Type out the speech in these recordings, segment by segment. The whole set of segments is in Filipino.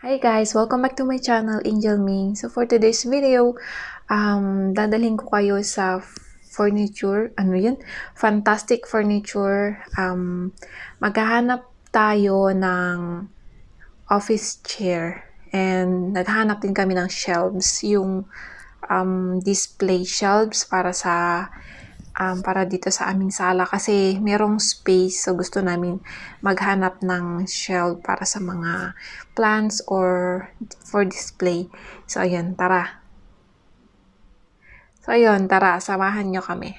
Hi guys! Welcome back to my channel, AnjelMae. So for today's video, dadalhin ko kayo sa furniture, fantastic furniture. Maghahanap tayo ng office chair and naghanap din kami ng shelves, yung display shelves para dito sa aming sala kasi merong space, so gusto namin maghanap ng shelf para sa mga plants or for display. So ayun, tara. Samahan nyo kami.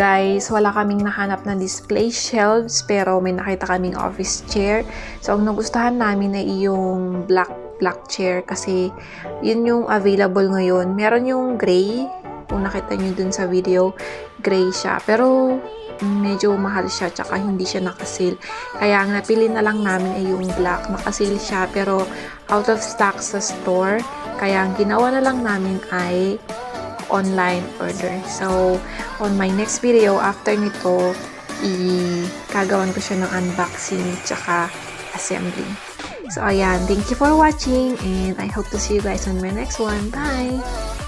guys, wala kaming nahanap na display shelves pero may nakita kaming office chair. So ang nagustuhan namin ay yung black chair kasi yun yung available ngayon. Meron yung gray, kung nakita nyo dun sa video, gray siya. Pero medyo mahal siya tsaka hindi siya nakasil. Kaya ang napili na lang namin ay yung black. Nakasil siya pero out of stock sa store. Kaya ang ginawa na lang namin ay online order. So, on my next video, after nito, gagawan ko siya ng unboxing tsaka assembly. So, ayan. Thank you for watching and I hope to see you guys on my next one. Bye!